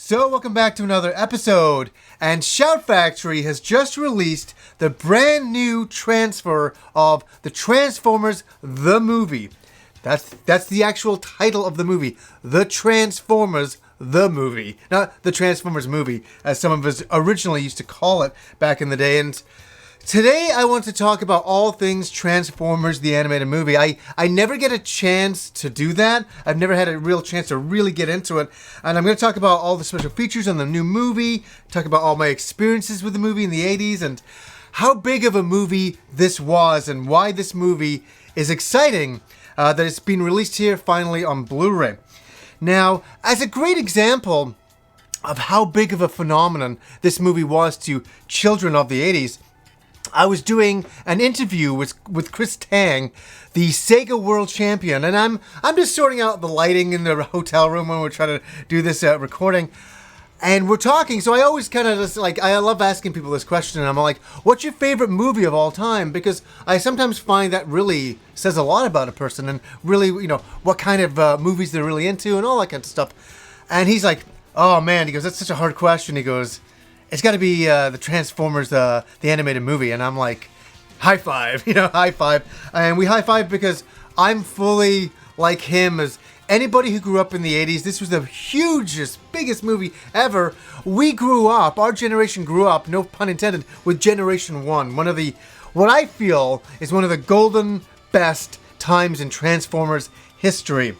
So, welcome back to another episode, and Shout Factory has just released the brand new transfer of the Transformers the movie. That's the actual title of the movie, The Transformers the movie, not the Transformers movie, as some of us originally used to call it back in the day. And today I want to talk about all things Transformers the animated movie. I never get a chance to do that. I've never had a real chance to really get into it. And I'm going to talk about all the special features on the new movie, talk about all my experiences with the movie in the 80s, and how big of a movie this was, and why this movie is exciting that it's been released here finally on Blu Ray. Now, as a great example of how big of a phenomenon this movie was to children of the 80s, I was doing an interview with Chris Tang, the Sega World Champion, and I'm just sorting out the lighting in the hotel room when we're trying to do this recording, and we're talking. So I always kind of just I love asking people this question, and I'm like, "What's your favorite movie of all time?" Because I sometimes find that really says a lot about a person, and really, what kind of movies they're really into, and all that kind of stuff. And he's like, "Oh man," he goes, "That's such a hard question." He goes, "It's got to be the Transformers, the animated movie." And I'm like, high five, high five. And we high five because I'm fully like him. As anybody who grew up in the 80s, this was the hugest, biggest movie ever. We grew up, our generation grew up, no pun intended, with Generation 1. What I feel is one of the golden best times in Transformers history.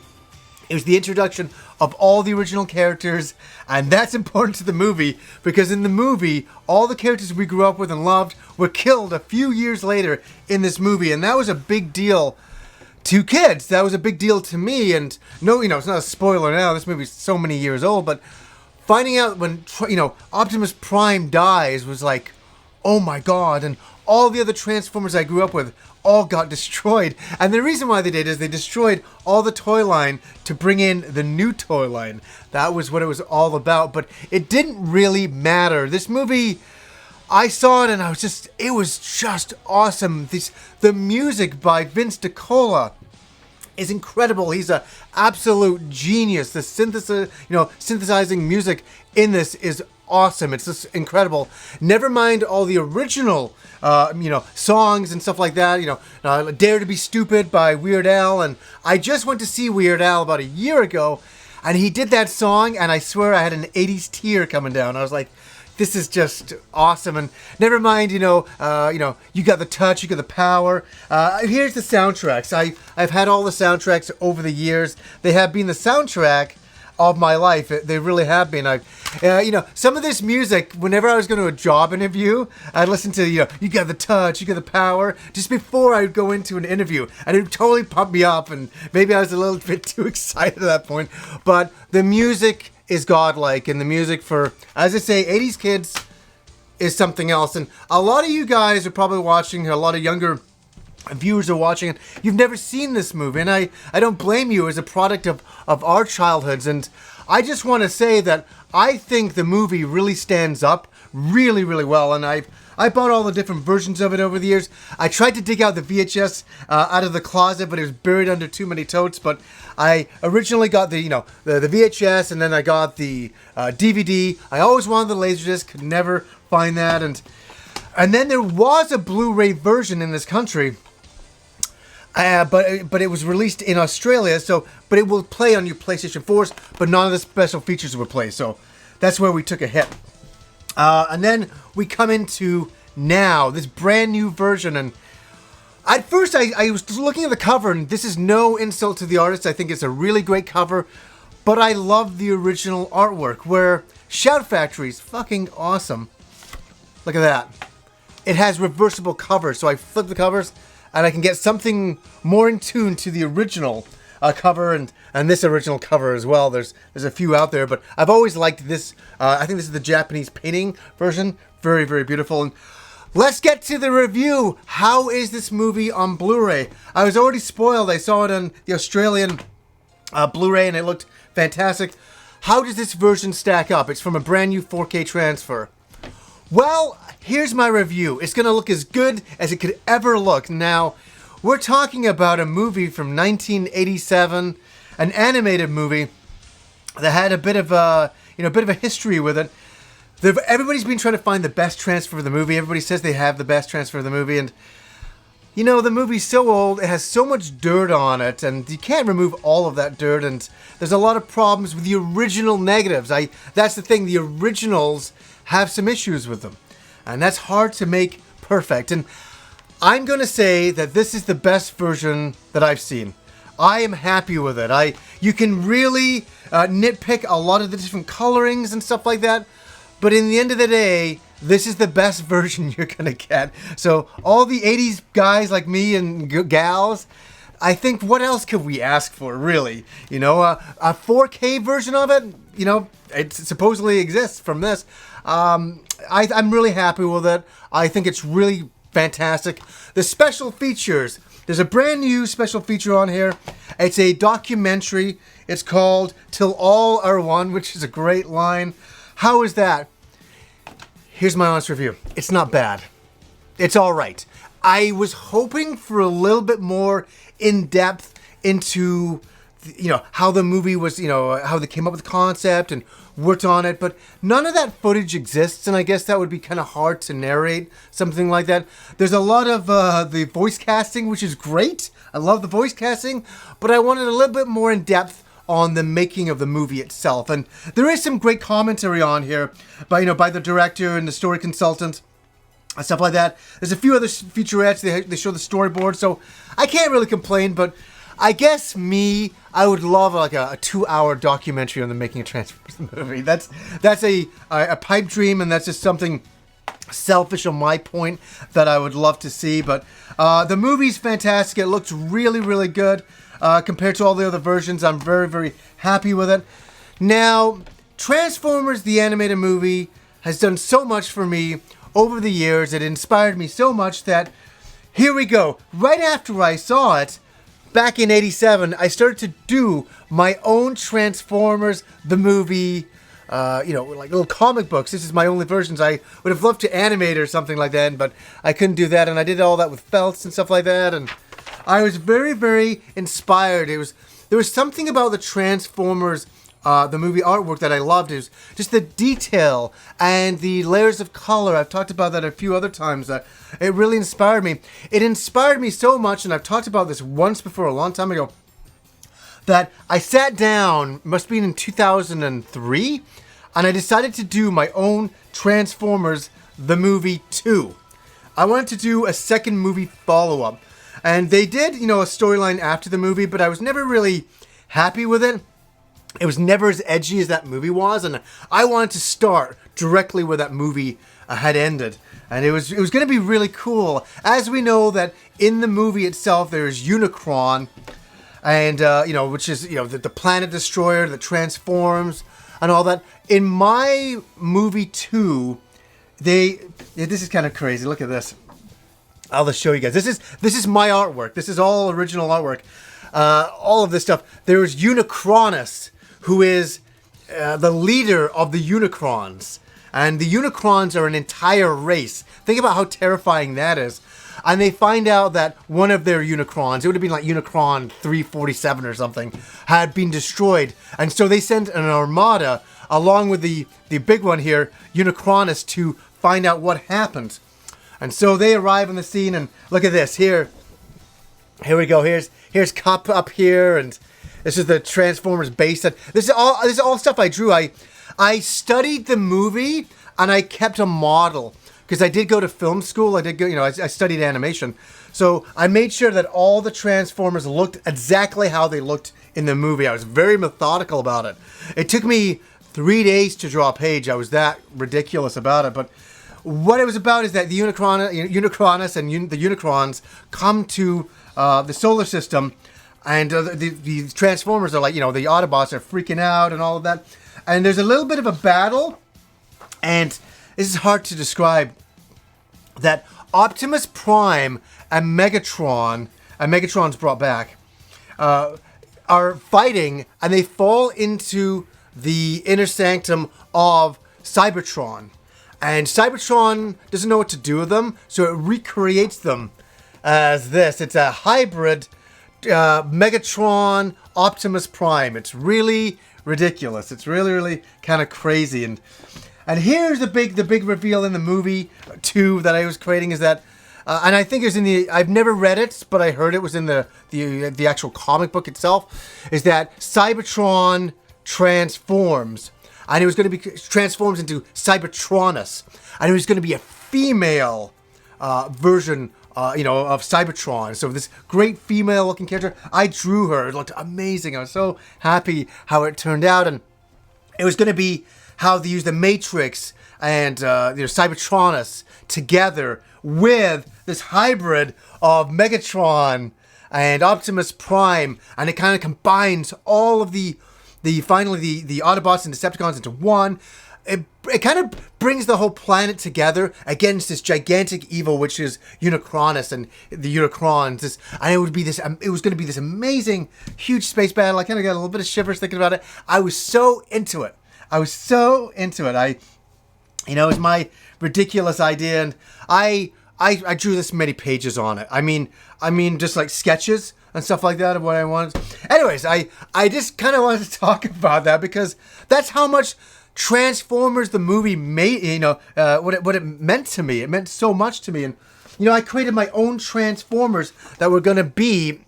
It was the introduction of all the original characters, and that's important to the movie because in the movie, all the characters we grew up with and loved were killed a few years later in this movie, and that was a big deal to kids. That was a big deal to me, and no, it's not a spoiler now, this movie's so many years old, but finding out when, Optimus Prime dies was like, oh my god, and all the other Transformers I grew up with all got destroyed. And the reason why they did is they destroyed all the toy line to bring in the new toy line. That was what it was all about, but it didn't really matter. This movie, I saw it and it was just awesome. The music by Vince DiCola is incredible. He's an absolute genius. The synthesizing music in this is awesome. It's just incredible. Never mind all the original, songs and stuff like that. Dare to Be Stupid by Weird Al. And I just went to see Weird Al about a year ago, and he did that song, and I swear I had an 80s tear coming down. I was like, this is just awesome. And never mind, You Got the Touch, You Got the Power. Here's the soundtracks. I've had all the soundtracks over the years. They have been the soundtrack of my life. They really have been. Some of this music, whenever I was going to a job interview, I'd listen to, You Got the Touch, You Got the Power, just before I would go into an interview. And it would totally pump me up, and maybe I was a little bit too excited at that point. But the music is godlike, and the music for, as I say, 80s kids is something else. And a lot of you guys are probably watching, a lot of younger viewers are watching it. You've never seen this movie, and I don't blame you, as a product of our childhoods. And I just want to say that I think the movie really stands up really, really well. And I bought all the different versions of it over the years. I tried to dig out the VHS out of the closet, but it was buried under too many totes. But I originally got the VHS, and then I got the DVD. I always wanted the Laserdisc, could never find that. And then there was a Blu Ray version in this country. But it was released in Australia, but it will play on your PlayStation 4s, but none of the special features will play, so that's where we took a hit. And then we come into now, this brand new version, and at first I was looking at the cover, and this is no insult to the artist, I think it's a really great cover, but I love the original artwork, where Shout Factory is fucking awesome. Look at that. It has reversible covers, so I flip the covers, and I can get something more in tune to the original cover and this original cover as well. There's a few out there, but I've always liked this. I think this is the Japanese painting version. Very, very beautiful. And let's get to the review. How is this movie on Blu-ray? I was already spoiled. I saw it on the Australian Blu-ray, and it looked fantastic. How does this version stack up? It's from a brand new 4K transfer. Well, here's my review. It's going to look as good as it could ever look. Now, we're talking about a movie from 1987, an animated movie that had a bit of a bit of a history with it. Everybody's been trying to find the best transfer of the movie. Everybody says they have the best transfer of the movie, and the movie's so old, it has so much dirt on it, and you can't remove all of that dirt, and there's a lot of problems with the original negatives. That's the thing, the originals have some issues with them, and that's hard to make perfect. And I'm going to say that this is the best version that I've seen. I am happy with it. You can really nitpick a lot of the different colorings and stuff like that, but in the end of the day, this is the best version you're going to get. So all the 80s guys like me and gals, I think what else could we ask for, really? A 4K version of it, it supposedly exists from this. I'm really happy with it. I think it's really fantastic. The special features. There's a brand new special feature on here. It's a documentary. It's called Till All Are One, which is a great line. How is that? Here's my honest review. It's not bad. It's all right. I was hoping for a little bit more in-depth into, how the movie was, how they came up with the concept and worked on it, but none of that footage exists, and I guess that would be kind of hard to narrate something like that. There's a lot of the voice casting, which is great. I love the voice casting, but I wanted a little bit more in-depth on the making of the movie itself. And there is some great commentary on here by the director and the story consultant and stuff like that. There's a few other featurettes. They show the storyboard, so I can't really complain, but I guess I would love like a 2-hour documentary on the making of Transformers movie. That's a pipe dream, and that's just something selfish on my point that I would love to see. But the movie's fantastic. It looks really, really good. Compared to all the other versions, I'm very, very happy with it. Now, Transformers, the animated movie, has done so much for me over the years. It inspired me so much that, here we go. Right after I saw it, back in '87, I started to do my own Transformers, the movie, like little comic books. This is my only versions. I would have loved to animate or something like that, but I couldn't do that, and I did all that with felts and stuff like that, and I was very, very inspired. There was something about the Transformers, the movie artwork that I loved. It was just the detail and the layers of color. I've talked about that a few other times. It really inspired me. It inspired me so much, and I've talked about this once before, a long time ago, that I sat down, must have been in 2003, and I decided to do my own Transformers, the movie 2. I wanted to do a second movie follow-up. And they did, a storyline after the movie, but I was never really happy with it. It was never as edgy as that movie was, and I wanted to start directly where that movie had ended. And it was going to be really cool. As we know that in the movie itself, there's Unicron, and, which is, the planet destroyer that transforms and all that. In my movie 2, this is kind of crazy. Look at this. I'll just show you guys. This is my artwork. This is all original artwork. All of this stuff. There's Unicronus, who is the leader of the Unicrons. And the Unicrons are an entire race. Think about how terrifying that is. And they find out that one of their Unicrons, it would have been like Unicron 347 or something, had been destroyed. And so they sent an armada along with the big one here, Unicronus, to find out what happened. And so they arrive on the scene, and look at this. Here we go. Here's Cup up here, and this is the Transformers base. This is all stuff I drew. I studied the movie, and I kept a model because I did go to film school. I studied animation, so I made sure that all the Transformers looked exactly how they looked in the movie. I was very methodical about it. It took me 3 days to draw a page. I was that ridiculous about it, but what it was about is that the Unicronus and the Unicrons come to the solar system, and the Transformers are like, the Autobots are freaking out and all of that. And there's a little bit of a battle, and this is hard to describe, that Optimus Prime and Megatron's brought back, are fighting, and they fall into the inner sanctum of Cybertron. And Cybertron doesn't know what to do with them, so it recreates them as this. It's a hybrid Megatron Optimus Prime. It's really, ridiculous. It's really kind of crazy. And here's the big reveal in the movie too that I was creating is that, and I think it was in the, I've never read it, but I heard it was in the actual comic book itself, is that Cybertron transforms. And it was going to be transforms into Cybertronus, and it was going to be a female version, of Cybertron. So this great female-looking character, I drew her. It looked amazing. I was so happy how it turned out, and it was going to be how they use the Matrix and Cybertronus together with this hybrid of Megatron and Optimus Prime, and it kind of combines all of the Autobots and Decepticons into one. It kind of brings the whole planet together against this gigantic evil, which is Unicronus and the Unicrons. And it was going to be this amazing, huge space battle. I kind of got a little bit of shivers thinking about it. I was so into it. It was my ridiculous idea, and I drew this many pages on it. I mean, just like sketches and stuff like that of what I wanted. Anyways, I just kind of wanted to talk about that because that's how much Transformers the movie made, what it meant to me. It meant so much to me. And, I created my own Transformers that were going to be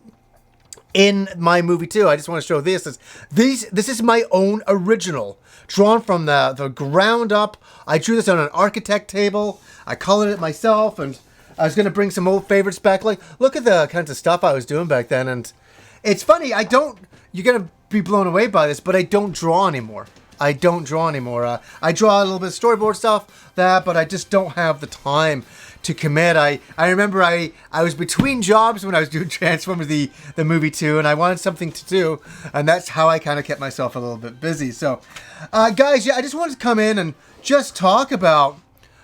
in my movie too. I just want to show this. This is my own original, drawn from the ground up. I drew this on an architect table. I colored it myself, and I was going to bring some old favorites back. Like, look at the kinds of stuff I was doing back then. And it's funny, you're going to be blown away by this, but I don't draw anymore. I draw a little bit of storyboard stuff, but I just don't have the time to commit. I remember I was between jobs when I was doing Transformers the movie too, and I wanted something to do, and that's how I kind of kept myself a little bit busy. So, guys, I just wanted to come in and just talk about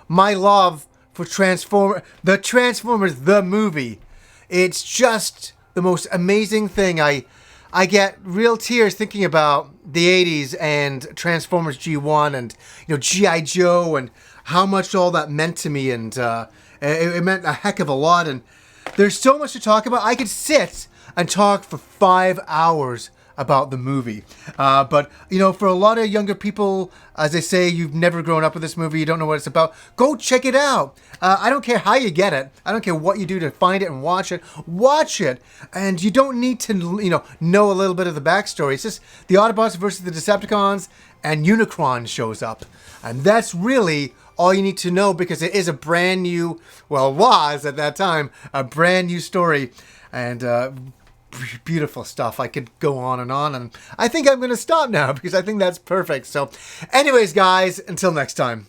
my love for Transformers the movie. It's just the most amazing thing. I get real tears thinking about the 80s and Transformers G1 and G.I. Joe and how much all that meant to me, and it meant a heck of a lot. And there's so much to talk about. I could sit and talk for 5 hours about the movie. But for a lot of younger people, as I say, you've never grown up with this movie, you don't know what it's about, go check it out. I don't care how you get it. I don't care what you do to find it and watch it. Watch it. And you don't need to, know a little bit of the backstory. It's just the Autobots versus the Decepticons, and Unicron shows up. And that's really all you need to know, because it is a brand new, was at that time, a brand new story. And beautiful stuff. I could go on, and I think I'm going to stop now because I think that's perfect. So anyways, guys, until next time.